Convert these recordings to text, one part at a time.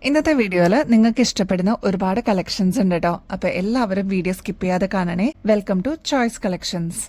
ഇന്നത്തെ വീഡിയോയിൽ നിങ്ങൾക്ക് ഇഷ്ടപ്പെടുന്ന ഒരുപാട് കളക്ഷൻസ് ഉണ്ട് കേട്ടോ. അപ്പോൾ എല്ലാവരും വീഡിയോ സ്കിപ്പ് ചെയ്യാതെ കാണണേ. Welcome to choice collections.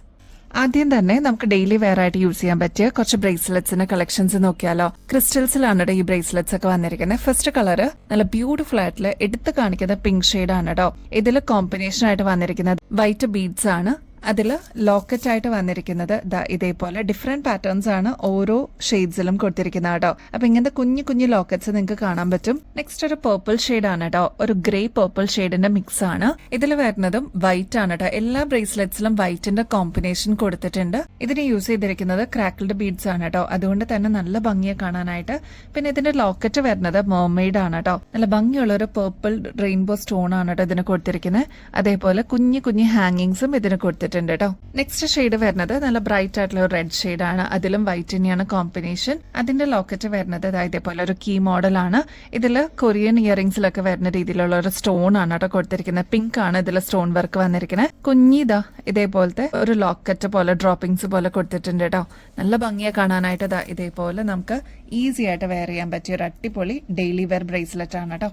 ആദ്യം തന്നെ നമുക്ക് ഡെയിലി വെയർ ആയിട്ട് യൂസ് ചെയ്യാൻ പറ്റിയ കുറച്ച് ബ്രേസ്ലെറ്റ്സിന്റെ കളക്ഷൻസ് നോക്കിയാലോ. ക്രിസ്റ്റൽസിലാണ് കേട്ടോ ഈ ബ്രേസ്ലെറ്റ്സ് ഒക്കെ വന്നിരിക്കുന്നത്. ഫസ്റ്റ് കളർ നല്ല ബ്യൂട്ടിഫുൾ ആയിട്ടുള്ള എടുത്ത് കാണിക്കുന്ന പിങ്ക് ഷെയ്ഡ് ആണ് കേട്ടോ. ഇതിൽ കോമ്പിനേഷൻ ആയിട്ട് വന്നിരിക്കുന്നത് വൈറ്റ് ബീഡ്സ് ആണ്. അതിൽ ലോക്കറ്റ് ആയിട്ട് വന്നിരിക്കുന്നത് ഇതേപോലെ ഡിഫറെന്റ് പാറ്റേൺസ് ആണ് ഓരോ ഷെയ്ഡ്സിലും കൊടുത്തിരിക്കുന്നത് കേട്ടോ. അപ്പൊ ഇങ്ങനത്തെ കുഞ്ഞു കുഞ്ഞു ലോക്കറ്റ്സ് നിങ്ങൾക്ക് കാണാൻ പറ്റും. നെക്സ്റ്റ് ഒരു പേർപ്പിൾ ഷെയ്ഡ് ആണ് കേട്ടോ. ഒരു ഗ്രേ പേർപ്പിൾ ഷെയ്ഡിന്റെ മിക്സ് ആണ്. ഇതിൽ വരുന്നതും വൈറ്റ് ആണ് കേട്ടോ. എല്ലാ ബ്രേസ്ലെറ്റ്സിലും വൈറ്റിന്റെ കോമ്പിനേഷൻ കൊടുത്തിട്ടുണ്ട്. ഇതിന് യൂസ് ചെയ്തിരിക്കുന്നത് ക്രാക്കിൾഡ് ബീഡ്സ് ആണ് കേട്ടോ. അതുകൊണ്ട് തന്നെ നല്ല ഭംഗിയെ കാണാനായിട്ട്. പിന്നെ ഇതിന്റെ ലോക്കറ്റ് വരുന്നത് മെർമെയ്ഡ് ആണ് കേട്ടോ. നല്ല ഭംഗിയുള്ള ഒരു പേർപ്പിൾ റെയിൻബോ സ്റ്റോൺ ആണ് കേട്ടോ ഇതിന് കൊടുത്തിരിക്കുന്നത്. അതേപോലെ കുഞ്ഞു കുഞ്ഞു ഹാങ്ങിങ്സും ഇതിന് കൊടുത്തിട്ടുണ്ട് കേട്ടോ. നെക്സ്റ്റ് ഷെയ്ഡ് വരുന്നത് നല്ല ബ്രൈറ്റ് ആയിട്ടുള്ള ഒരു റെഡ് ഷെയ്ഡ് ആണ്. അതിലും വൈറ്റ് തന്നെയാണ് കോമ്പിനേഷൻ. അതിന്റെ ലോക്കറ്റ് വരുന്നത് ഇതേപോലെ ഒരു കീ മോഡൽ ആണ്. ഇതില് കൊറിയൻ ഇയറിംഗ്സിലൊക്കെ വരുന്ന രീതിയിലുള്ള ഒരു സ്റ്റോൺ ആണ് കേട്ടോ കൊടുത്തിരിക്കുന്നത്. പിങ്ക് ആണ് ഇതിൽ സ്റ്റോൺ വർക്ക് വന്നിരിക്കുന്നത്. കുഞ്ഞിതാ ഇതേപോലത്തെ ഒരു ലോക്കറ്റ് പോലെ ഡ്രോപ്പിംഗ്സ് പോലെ കൊടുത്തിട്ടുണ്ട് കേട്ടോ. നല്ല ഭംഗിയെ കാണാനായിട്ട് ഇതേപോലെ നമുക്ക് ഈസി ആയിട്ട് വെയർ ചെയ്യാൻ പറ്റിയ ഒരു അടിപൊളി ഡെയിലി വെയർ ബ്രേസ്ലെറ്റ് ആണ് കേട്ടോ.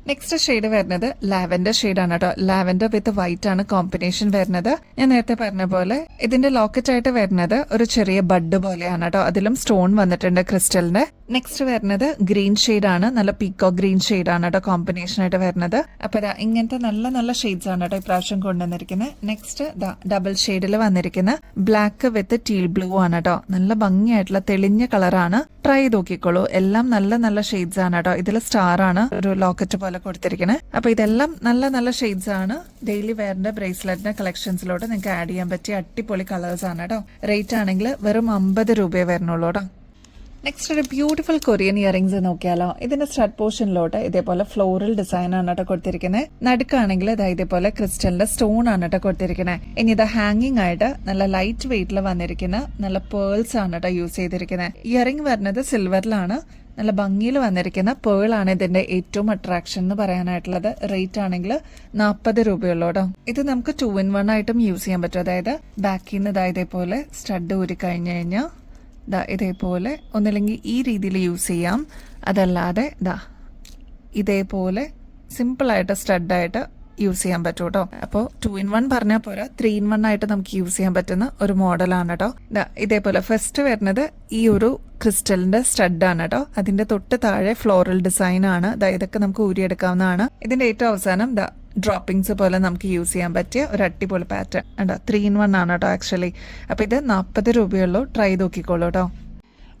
നെക്സ്റ്റ് ഷെയ്ഡ് വരുന്നത് ലാവൻഡർ ഷെയ്ഡാണ് കേട്ടോ. ലാവൻഡർ വിത്ത് വൈറ്റ് ആണ് കോമ്പിനേഷൻ വരുന്നത്. ഞാൻ നേരത്തെ പറഞ്ഞ പോലെ ഇതിന്റെ ലോക്കറ്റ് ആയിട്ട് വരുന്നത് ഒരു ചെറിയ ബഡ് പോലെയാണ് കേട്ടോ. അതിലും സ്റ്റോൺ വന്നിട്ടുണ്ട് ക്രിസ്റ്റലിന്റെ. നെക്സ്റ്റ് വരുന്നത് ഗ്രീൻ ഷെയ്ഡ് ആണ്. നല്ല പീക്കോ ഗ്രീൻ ഷെയ്ഡ് ആണ് കേട്ടോ കോമ്പിനേഷൻ ആയിട്ട് വരുന്നത്. അപ്പൊ ഇങ്ങനത്തെ നല്ല നല്ല ഷെയ്ഡ്സ് ആണ് കേട്ടോ ഇപ്രാവശ്യം കൊണ്ടുവന്നിരിക്കുന്നത്. നെക്സ്റ്റ് ഡബിൾ ഷെയ്ഡിൽ വന്നിരിക്കുന്ന ബ്ലാക്ക് വിത്ത് ടീൽ ബ്ലൂ ആണ് കേട്ടോ. നല്ല ഭംഗിയായിട്ടുള്ള തെളിഞ്ഞ കളറാണ്. ട്രൈ ചെയ്ത് നോക്കിക്കോളൂ. എല്ലാം നല്ല നല്ല ഷെയ്ഡ്സ് ആണ് കേട്ടോ. ഇതിൽ സ്റ്റാർ ആണ് ഒരു ലോക്കറ്റ് പോലെ കൊടുത്തിരിക്കുന്നത്. അപ്പൊ ഇതെല്ലാം നല്ല നല്ല ഷെയ്ഡ്സ് ആണ്. ഡെയിലി വെയറിന്റെ ബ്രേസ്ലെറ്റിന്റെ കളക്ഷൻസിലോട്ട് നിങ്ങൾക്ക് ആഡ് ചെയ്യാൻ പറ്റിയ അടിപൊളി കളേഴ്സ് ആണ് കേട്ടോ. റേറ്റ് ആണെങ്കിൽ വെറും 50 രൂപയെ വരുന്നുള്ളൂ കേട്ടോ. നെക്സ്റ്റ് ഒരു ബ്യൂട്ടിഫുൾ കൊറിയൻ ഇയറിംഗ്സ് നോക്കിയാലോ. ഇതിന്റെ സ്റ്റഡ് പോർഷനിലോട്ട് ഇതേപോലെ ഫ്ലോറൽ ഡിസൈൻ ആണ് കേട്ടോ കൊടുത്തിരിക്കുന്നത്. നടുക്കാണെങ്കിൽ ഇതേപോലെ ക്രിസ്റ്റലിന്റെ സ്റ്റോൺ ആണ് കേട്ടോ കൊടുത്തിരിക്കുന്നത്. ഇനി ഇത് ഹാങ്ങിങ് ആയിട്ട് നല്ല ലൈറ്റ് വെയിറ്റിൽ വന്നിരിക്കുന്ന നല്ല പേൾസ് ആണ് കേട്ടോ യൂസ് ചെയ്തിരിക്കുന്നത്. ഇയറിംഗ് വരുന്നത് സിൽവറിലാണ്. നല്ല ഭംഗിയിൽ വന്നിരിക്കുന്ന പേൾ ആണ് ഇതിന്റെ ഏറ്റവും അട്രാക്ഷൻ എന്ന് പറയാനായിട്ടുള്ളത്. റേറ്റ് ആണെങ്കിൽ 40 രൂപയുള്ളൂ കേട്ടോ. ഇത് നമുക്ക് 2 in 1 ആയിട്ടും യൂസ് ചെയ്യാൻ പറ്റും. അതായത് ബാക്കിൽ നിന്ന് ഇതേപോലെ സ്റ്റഡ് ഊരി കഴിഞ്ഞു കഴിഞ്ഞാൽ ഇതേപോലെ ഒന്നില്ലെങ്കിൽ ഈ രീതിയിൽ യൂസ് ചെയ്യാം. അതല്ലാതെ ഇതേപോലെ സിമ്പിളായിട്ട് സ്റ്റഡായിട്ട് യൂസ് ചെയ്യാൻ പറ്റും കേട്ടോ. അപ്പോൾ 2 in 1 പറഞ്ഞാൽ പോരാ, 3 in 1 ആയിട്ട് നമുക്ക് യൂസ് ചെയ്യാൻ പറ്റുന്ന ഒരു മോഡലാണ് കേട്ടോ. ഇതേപോലെ ഫസ്റ്റ് വരുന്നത് ഈ ഒരു ക്രിസ്റ്റലിന്റെ സ്റ്റഡ് ആണ് കേട്ടോ. അതിന്റെ തൊട്ട് താഴെ ഫ്ലോറൽ ഡിസൈൻ ആണ്. ഇതൊക്കെ നമുക്ക് ഊരിയെടുക്കാവുന്നതാണ്. ഇതിന്റെ ഏറ്റവും അവസാനം ഡ്രോപ്പിംഗ്സ് പോലെ നമുക്ക് യൂസ് ചെയ്യാൻ പറ്റിയ ഒരു അടിപൊളി പാറ്റേൺ ഉണ്ടോ. 3 in 1 ആണ് കേട്ടോ ആക്ച്വലി. അപ്പൊ ഇത് 40 രൂപയുള്ളൂ. ട്രൈ നോക്കിക്കോളൂ കേട്ടോ.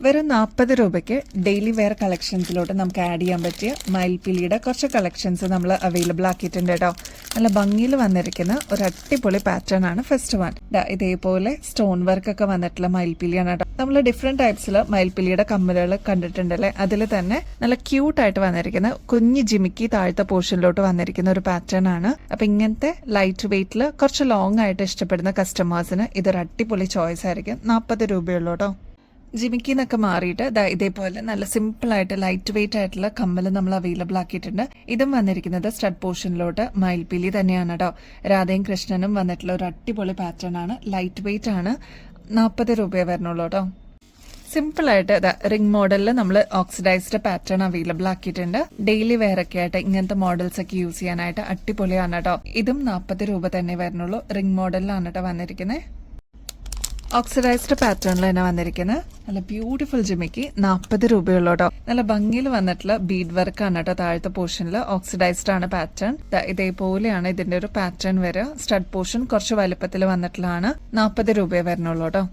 വെറും 40 രൂപയ്ക്ക് ഡെയിലി വെയർ കളക്ഷൻസിലോട്ട് നമുക്ക് ആഡ് ചെയ്യാൻ പറ്റിയ മയിൽപ്പിലിയുടെ കുറച്ച് കളക്ഷൻസ് നമ്മൾ അവൈലബിൾ ആക്കിയിട്ടുണ്ട് കേട്ടോ. നല്ല ഭംഗിയിൽ വന്നിരിക്കുന്ന ഒരു അടിപൊളി പാറ്റേൺ ആണ് ഫസ്റ്റ് വൺ. ഇതേപോലെ സ്റ്റോൺ വർക്ക് ഒക്കെ വന്നിട്ടുള്ള മയിൽപ്പിലിയാണ് കേട്ടോ. നമ്മൾ ഡിഫറെന്റ് ടൈപ്സിൽ മയിൽപ്പിലിയുടെ കമ്മലുകൾ കണ്ടിട്ടുണ്ടല്ലേ. അതിൽ തന്നെ നല്ല ക്യൂട്ടായിട്ട് വന്നിരിക്കുന്ന കുഞ്ഞ് ജിമിക്കി താഴത്തെ പോർഷനിലോട്ട് വന്നിരിക്കുന്ന ഒരു പാറ്റേൺ ആണ്. അപ്പൊ ഇങ്ങനത്തെ ലൈറ്റ് വെയിറ്റിൽ കുറച്ച് ലോങ് ആയിട്ട് ഇഷ്ടപ്പെടുന്ന കസ്റ്റമേഴ്സിന് ഇതൊരു അടിപൊളി ചോയ്സ് ആയിരിക്കും. 40 രൂപയുള്ളൂ കേട്ടോ. ജിമിക്കിന്നൊക്കെ മാറിയിട്ട് ഇതേപോലെ നല്ല സിമ്പിൾ ആയിട്ട് ലൈറ്റ് വെയിറ്റ് ആയിട്ടുള്ള കമ്മൽ നമ്മൾ അവൈലബിൾ ആക്കിയിട്ടുണ്ട്. ഇതും വന്നിരിക്കുന്നത് സ്റ്റഡ് പോർഷനിലോട്ട് മയിൽപ്പിലി തന്നെയാണ് കേട്ടോ. രാധയും കൃഷ്ണനും വന്നിട്ടുള്ള ഒരു അടിപൊളി പാറ്റേൺ ആണ്. ലൈറ്റ് വെയിറ്റ് ആണ്. 40 രൂപയെ വരുന്നുള്ളൂ കേട്ടോ. സിമ്പിൾ ആയിട്ട് റിംഗ് മോഡലിൽ നമ്മൾ ഓക്സിഡൈസ്ഡ് പാറ്റേൺ അവൈലബിൾ ആക്കിയിട്ടുണ്ട്. ഡെയിലി വെയർ ഒക്കെ ആയിട്ട് ഇങ്ങനത്തെ മോഡൽസ് ഒക്കെ യൂസ് ചെയ്യാനായിട്ട് അടിപൊളിയാണ് കേട്ടോ. ഇതും 40 രൂപ തന്നെ വരുന്നുള്ളൂ. റിംഗ് മോഡലിലാണ് കേട്ടോ വന്നിരിക്കുന്നത്. ഓക്സിഡൈസ്ഡ് പാറ്റേണിൽ തന്നെ വന്നിരിക്കുന്നത് നല്ല ബ്യൂട്ടിഫുൾ ജിമിക്ക് 40 രൂപയുള്ളൂ കേട്ടോ. നല്ല ഭംഗിയിൽ വന്നിട്ടുള്ള ബീഡ് വർക്ക് ആണ് കേട്ടോ. താഴത്തെ പോർഷനിൽ ഓക്സിഡൈസ്ഡ് ആണ് പാറ്റേൺ. ഇതേപോലെയാണ് ഇതിന്റെ ഒരു പാറ്റേൺ വരിക. സ്റ്റഡ് പോർഷൻ കുറച്ച് വലുപ്പത്തിൽ വന്നിട്ടുള്ളതാണ്. 40 രൂപയെ വരുന്നുള്ളൂ കേട്ടോ.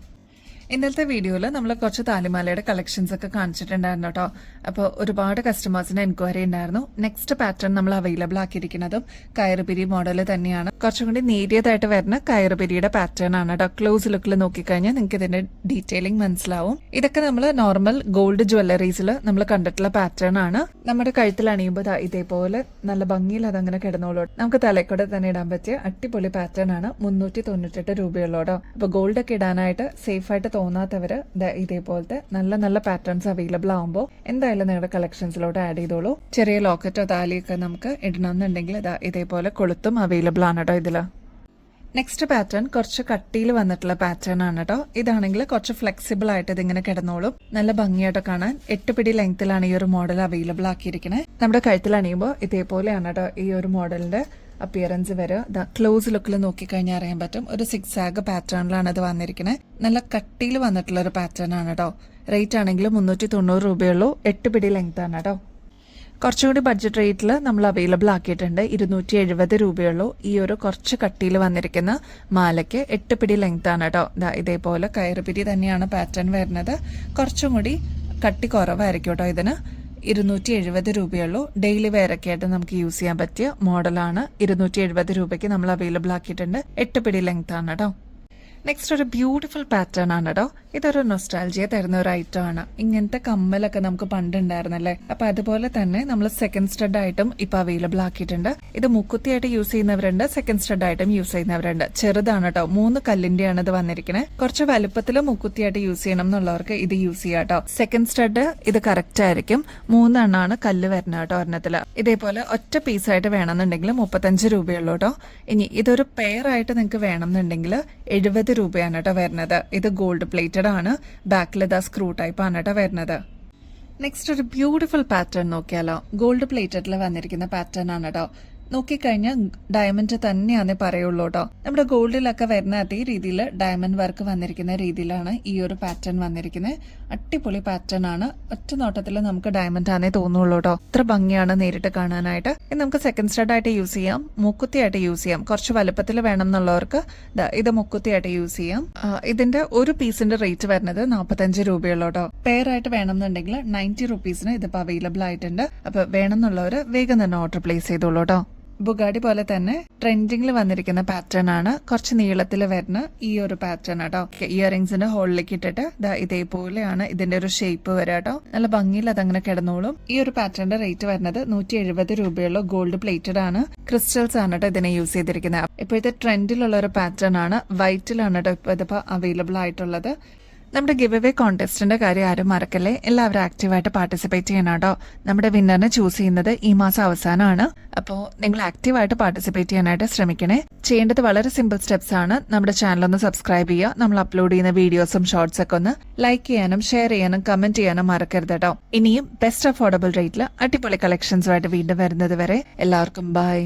ഇന്നലത്തെ വീഡിയോയിൽ നമ്മൾ കുറച്ച് താലിമാലയുടെ കളക്ഷൻസ് ഒക്കെ കാണിച്ചിട്ടുണ്ടായിരുന്നു കേട്ടോ. അപ്പോൾ ഒരുപാട് കസ്റ്റമേഴ്സിന് എൻക്വയറി ഉണ്ടായിരുന്നു. നെക്സ്റ്റ് പാറ്റേൺ നമ്മൾ അവൈലബിൾ ആക്കിയിരിക്കുന്നതും കയറുപിരി മോഡൽ തന്നെയാണ്. കുറച്ചും കൂടി നേരിയതായിട്ട് വരുന്ന കയറുപിരിയുടെ പാറ്റേൺ ആണ് കേട്ടോ. ക്ലോസ് ലുക്കിൽ നോക്കിക്കഴിഞ്ഞാൽ നിങ്ങൾക്ക് ഇതിന്റെ ഡീറ്റെയിലിംഗ് മനസ്സിലാവും. ഇതൊക്കെ നമ്മൾ നോർമൽ ഗോൾഡ് ജ്വല്ലറീസിൽ നമ്മൾ കണ്ടിട്ടുള്ള പാറ്റേൺ ആണ്. നമ്മുടെ കഴുത്തിൽ അണിയുമ്പോൾ ഇതേപോലെ നല്ല ഭംഗിയിൽ അതങ്ങനെ കിടന്നോളൂ. നമുക്ക് തലക്കൂടെ തന്നെ ഇടാൻ പറ്റിയ അടിപൊളി പാറ്റേൺ ആണ്. 398 രൂപയുള്ളൂ കേട്ടോ. അപ്പൊ ഗോൾഡ് ഒക്കെ ഇടാനായിട്ട് സേഫ് ആയിട്ട് തോന്നാത്തവര് ഇതേപോലത്തെ നല്ല നല്ല പാറ്റേൺസ് അവൈലബിൾ ആവുമ്പോൾ എന്തായാലും നിങ്ങളുടെ കളക്ഷൻസിലോട്ട് ആഡ് ചെയ്തോളൂ. ചെറിയ ലോക്കറ്റോ താലിയൊക്കെ നമുക്ക് ഇടണമെന്നുണ്ടെങ്കിൽ ഇതേപോലെ കൊളുത്തും അവൈലബിൾ ആണ് കേട്ടോ ഇതില്. നെക്സ്റ്റ് പാറ്റേൺ കുറച്ച് കട്ടിയിൽ വന്നിട്ടുള്ള പാറ്റേൺ ആണ് കേട്ടോ. ഇതാണെങ്കിൽ കുറച്ച് ഫ്ലെക്സിബിൾ ആയിട്ട് ഇതിങ്ങനെ കിടന്നോളും. നല്ല ഭംഗിയായിട്ട് കാണാൻ 8 പിടി ലെങ്ത്തിലാണ് ഈ ഒരു മോഡൽ അവൈലബിൾ ആക്കിയിരിക്കുന്നത്. നമ്മുടെ കഴുത്തിൽ അണിയുമ്പോൾ ഇതേപോലെയാണ് കേട്ടോ ഈ ഒരു മോഡലിന്റെ അപ്പിയറൻസ് വരിക. ക്ലോസ് ലുക്കിൽ നോക്കിക്കഴിഞ്ഞാൽ അറിയാൻ പറ്റും. ഒരു 6 ആഗ് പാറ്റേണിലാണ് ഇത് വന്നിരിക്കുന്നത്. നല്ല കട്ടിയിൽ വന്നിട്ടുള്ള ഒരു പാറ്റേൺ ആണ് കേട്ടോ. റേറ്റ് ആണെങ്കിൽ 390 രൂപയുള്ളൂ. 8 പിടി ലെങ്ത് ആണ് കേട്ടോ. കുറച്ചുകൂടി ബഡ്ജറ്റ് റേറ്റിൽ നമ്മൾ അവൈലബിൾ ആക്കിയിട്ടുണ്ട്. 270 രൂപയുള്ളൂ. ഈ ഒരു കുറച്ച് കട്ടിയിൽ വന്നിരിക്കുന്ന മാലയ്ക്ക് 8 പിടി ലെങ്ത് ആണ് കേട്ടോ. ഇതേപോലെ കയറുപിരി തന്നെയാണ് പാറ്റേൺ വരുന്നത്. കുറച്ചും കൂടി കട്ടി കുറവായിരിക്കും കേട്ടോ ഇതിന്. 270 രൂപയുള്ളൂ. ഡെയിലി വെയറൊക്കെ ആയിട്ട് നമുക്ക് യൂസ് ചെയ്യാൻ പറ്റിയ മോഡലാണ്. 270 രൂപയ്ക്ക് നമ്മൾ അവൈലബിൾ ആക്കിയിട്ടുണ്ട്. 8 പിടി ലെങ്ത് ആണ് കേട്ടോ. നെക്സ്റ്റ് ഒരു ബ്യൂട്ടിഫുൾ പാറ്റേൺ ആണ് കേട്ടോ. ഇതൊരു നൊസ്റ്റാൾജിയ തരുന്ന ഒരു ഐറ്റം ആണ്. ഇങ്ങനത്തെ കമ്മലൊക്കെ നമുക്ക് പണ്ട് ഉണ്ടായിരുന്നല്ലേ. അപ്പൊ അതുപോലെ തന്നെ നമ്മൾ സെക്കൻഡ് സ്റ്റഡ് ആയിട്ടും ഇപ്പൊ അവൈലബിൾ ആക്കിയിട്ടുണ്ട്. ഇത് മുക്കുത്തിയായിട്ട് യൂസ് ചെയ്യുന്നവരുണ്ട്, സെക്കൻഡ് സ്റ്റഡ് ആയിട്ടും യൂസ് ചെയ്യുന്നവരുണ്ട്. ചെറുതാണ് കേട്ടോ. 3 കല്ലിന്റെയാണ് ഇത് വന്നിരിക്കുന്നത്. കുറച്ച് വലുപ്പത്തിൽ മുക്കുത്തിയായിട്ട് യൂസ് ചെയ്യണം എന്നുള്ളവർക്ക് ഇത് യൂസ് ചെയ്യാം കേട്ടോ. സെക്കൻഡ് സ്റ്റഡ് ഇത് കറക്റ്റ് ആയിരിക്കും. 3 എണ്ണാണ് കല്ല് വരുന്നത് കേട്ടോ ഒരെണ്ണത്തില്. ഇതേപോലെ ഒറ്റ പീസായിട്ട് വേണമെന്നുണ്ടെങ്കിൽ 35 രൂപയുള്ളൂ കേട്ടോ. ഇനി ഇതൊരു പെയർ ആയിട്ട് നിങ്ങൾക്ക് വേണമെന്നുണ്ടെങ്കിൽ 70 രൂപയാണ് കേട്ടോ വരുന്നത്. ഇത് ഗോൾഡ് പ്ലേറ്റഡ് ആണ്. ബാക്കിൽ ഇതാ സ്ക്രൂ ടൈപ്പ് ആണ് കേട്ടോ വരുന്നത്. നെക്സ്റ്റ് ഒരു ബ്യൂട്ടിഫുൾ പാറ്റേൺ നോക്കിയാലോ. ഗോൾഡ് പ്ലേറ്റഡിൽ വന്നിരിക്കുന്ന പാറ്റേൺ ആണ് കേട്ടോ. നോക്കിക്കഴിഞ്ഞാൽ ഡയമണ്ട് തന്നെയാന്നേ പറയുള്ളൂ കേട്ടോ. നമ്മുടെ ഗോൾഡിലൊക്കെ വരുന്ന അതേ രീതിയിൽ ഡയമണ്ട് വർക്ക് വന്നിരിക്കുന്ന രീതിയിലാണ് ഈ ഒരു പാറ്റേൺ വന്നിരിക്കുന്നത്. അടിപൊളി പാറ്റേൺ ആണ്. ഒറ്റ നോട്ടത്തിൽ നമുക്ക് ഡയമണ്ട് ആണേ തോന്നുള്ളൂ കേട്ടോ. അത്ര ഭംഗിയാണ് നേരിട്ട് കാണാനായിട്ട്. ഇത് നമുക്ക് സെക്കൻഡ് സ്റ്റഡ് ആയിട്ട് യൂസ് ചെയ്യാം, മുക്കുത്തിയായിട്ട് യൂസ് ചെയ്യാം. കുറച്ച് വലുപ്പത്തിൽ വേണം എന്നുള്ളവർക്ക് ഇത് മുക്കുത്തിയായിട്ട് യൂസ് ചെയ്യാം. ഇതിന്റെ ഒരു പീസിന്റെ റേറ്റ് വരുന്നത് 45 രൂപയുള്ളൂ കേട്ടോ. പെയർ ആയിട്ട് വേണമെന്നുണ്ടെങ്കിൽ 90 റുപ്പീസിന് ഇതിപ്പോ അവൈലബിൾ ആയിട്ടുണ്ട്. അപ്പൊ വേണമെന്നുള്ളവർ വേഗം തന്നെ ഓർഡർ പ്ലേസ് ചെയ്തോളൂ കേട്ടോ. ബുഗാഡി പോലെ തന്നെ ട്രെൻഡിങ്ങിൽ വന്നിരിക്കുന്ന പാറ്റേൺ ആണ്. കുറച്ച് നീളത്തിൽ വരുന്ന ഈ ഒരു പാറ്റേൺ കേട്ടോ. ഇയറിംഗ്സിന്റെ ഹോളിലേക്ക് ഇട്ടിട്ട് ഇതേപോലെയാണ് ഇതിന്റെ ഒരു ഷേപ്പ് വരാം കേട്ടോ. നല്ല ഭംഗിയിൽ അതങ്ങനെ കിടന്നോളും. ഈ ഒരു പാറ്റേണിന്റെ റേറ്റ് വരുന്നത് 170 രൂപയുള്ള ഗോൾഡ് പ്ലേറ്റഡ് ആണ്. ക്രിസ്റ്റൽസ് ആണ് കേട്ടോ ഇതിനെ യൂസ് ചെയ്തിരിക്കുന്നത്. ഇപ്പോഴത്തെ ട്രെൻഡിലുള്ള ഒരു പാറ്റേൺ ആണ്. വൈറ്റിലാണ് കേട്ടോ ഇതിപ്പോ അവൈലബിൾ ആയിട്ടുള്ളത്. നമ്മുടെ ഗിവ് അവേ കോൺടെസ്റ്റിന്റെ കാര്യം ആരും മറക്കല്ലേ. എല്ലാവരും ആക്റ്റീവായിട്ട് പാർട്ടിസിപ്പേറ്റ് ചെയ്യണം കേട്ടോ. നമ്മുടെ വിന്നറിനെ ചൂസ് ചെയ്യുന്നത് ഈ മാസം അവസാനമാണ്. അപ്പോൾ നിങ്ങൾ ആക്റ്റീവായിട്ട് പാർട്ടിസിപ്പേറ്റ് ചെയ്യാനായിട്ട് ശ്രമിക്കണേ. ചെയ്യേണ്ടത് വളരെ സിമ്പിൾ സ്റ്റെപ്സ് ആണ്. നമ്മുടെ ചാനൽ ഒന്ന് സബ്സ്ക്രൈബ് ചെയ്യുക. നമ്മൾ അപ്ലോഡ് ചെയ്യുന്ന വീഡിയോസും ഷോർട്സ് ഒക്കെ ഒന്ന് ലൈക്ക് ചെയ്യാനും ഷെയർ ചെയ്യാനും കമന്റ് ചെയ്യാനും മറക്കരുത് കേട്ടോ. ഇനിയും ബെസ്റ്റ് അഫോർഡബിൾ റേറ്റിൽ അടിപൊളി കളക്ഷൻസുമായിട്ട് വീണ്ടും വരുന്നത് വരെ എല്ലാവർക്കും ബൈ.